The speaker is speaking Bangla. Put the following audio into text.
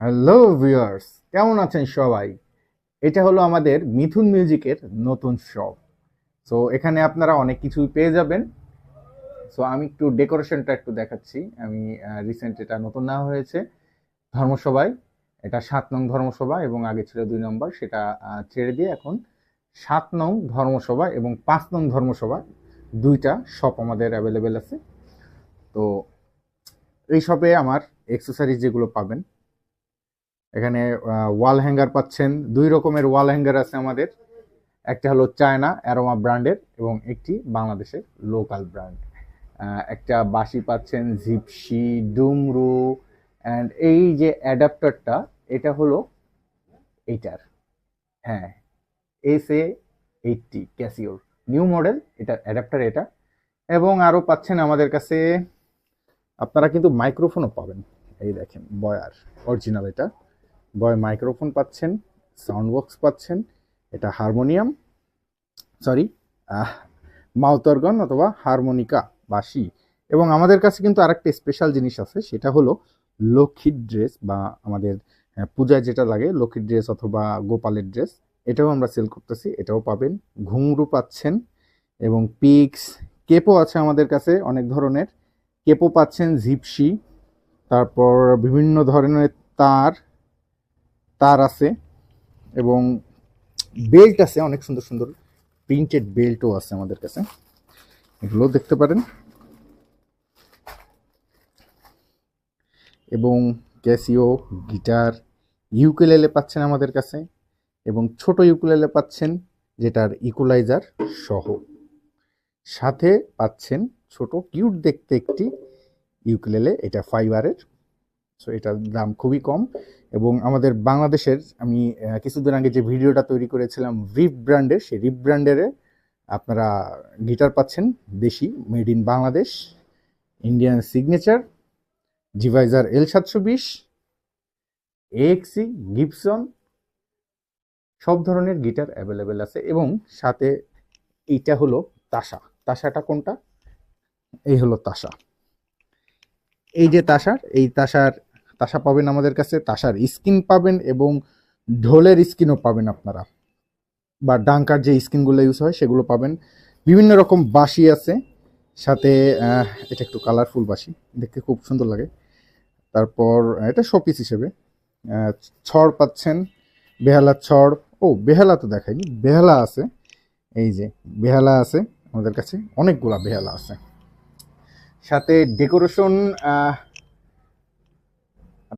হ্যালো ভিউয়ার্স, কেমন আছেন সবাই? এটা হলো আমাদের মিথুন মিউজিকের নতুন শপ। সো এখানে আপনারা অনেক কিছুই পেয়ে যাবেন। সো আমি একটু ডেকোরেশনটা একটু দেখাচ্ছি। আমি রিসেন্ট এটা নতুন নেওয়া হয়েছে ধর্মসভায়। এটা ৭ নং ধর্মসভা এবং আগে ছিল ২ নম্বর, সেটা ছেড়ে দিয়ে এখন ৭ নং ধর্মসভা এবং ৫ নং ধর্মসভা, দুইটা শপ আমাদের অ্যাভেলেবেল আছে। তো এই শপে আমার অ্যাক্সেসরিজ যেগুলো পাবেন, এখানে ওয়াল হ্যাঙ্গার পাচ্ছেন। ২ রকমের ওয়াল হ্যাঙ্গার আছে আমাদের। একটা হলো চায়না অ্যারোমা ব্র্যান্ডের এবং একটি বাংলাদেশের লোকাল ব্র্যান্ড। একটা বাঁশি পাচ্ছেন, জিপসি, ডুমরু, অ্যান্ড এই যে অ্যাডাপ্টারটা, এটা হলো এইটার, হ্যাঁ, SA80 ক্যাসিওর নিউ মডেল, এটার অ্যাডাপ্টার এটা। এবং আরও পাচ্ছেন আমাদের কাছে, আপনারা কিন্তু মাইক্রোফোনও পাবেন। এই দেখেন বয়ার অরিজিনাল, এটা বয় মাইক্রোফোন পাচ্ছেন, সাউন্ড বক্স পাচ্ছেন, এটা হারমোনিয়াম, সরি, মাউথ অর্গান অথবা হারমোনিকা, বাঁশি। এবং আমাদের কাছে কিন্তু আরেকটা স্পেশাল জিনিস আছে, সেটা হলো লক্ষ্মীর ড্রেস, বা আমাদের পূজায় যেটা লাগে লক্ষ্মীর ড্রেস অথবা গোপালের ড্রেস, এটাও আমরা সেল করতেছি, এটাও পাবেন। ঘুঙরু পাচ্ছেন এবং পিক্স, কেপও আছে আমাদের কাছে অনেক ধরনের। কেপও পাচ্ছেন, জিপসি, তারপর বিভিন্ন ধরনের তার তার আছে, এবং বেল্ট আছে, অনেক সুন্দর সুন্দর প্রিন্টেড বেল্টও আছে আমাদের কাছে, এগুলো দেখতে পারেন। এবং ক্যাসিও, গিটার, ইউকেলেলে পাচ্ছেন আমাদের কাছে, এবং ছোট ইউকেলেলে পাচ্ছেন যেটার ইকুলাইজার সহ। সাথে পাচ্ছেন ছোট কিউট দেখতে একটি ইউকেলেলে, এটা ফাইবারের। সো এটার দাম খুবই কম। এবং আমাদের বাংলাদেশের, আমি কিছুদিন আগে যে ভিডিওটা তৈরি করেছিলাম রিপ ব্র্যান্ডের, সেই রিপ ব্র্যান্ডের আপনারা গিটার পাচ্ছেন, দেশি, made in Bangladesh, Indian signature, জিভাইজার L720, AXC, গিবসন, সব ধরনের গিটার অ্যাভেলেবেল আছে। এবং সাথে এইটা হলো তাসা। তাসাটা কোনটা? এই হলো তাসা। এই যে তাসার, এই তাসা পাবেন আমাদের কাছে, তাসার স্কিন পাবেন এবং ঢোলের স্কিনও পাবেন আপনারা, বা ডাঙ্কার যে স্কিনগুলো ইউজ হয় সেগুলো পাবেন। বিভিন্ন রকম বাঁশি আছে সাথে, এটা একটু কালারফুল বাঁশি, দেখতে খুব সুন্দর লাগে। তারপর এটা শোপিস হিসেবে ছড় পাচ্ছেন, বেহালার ছড়। ও, বেহালা তো দেখাইনি, বেহালা আছে, এই যে বেহালা আছে আমাদের কাছে, অনেকগুলা বেহালা আছে। সাথে ডেকোরেশন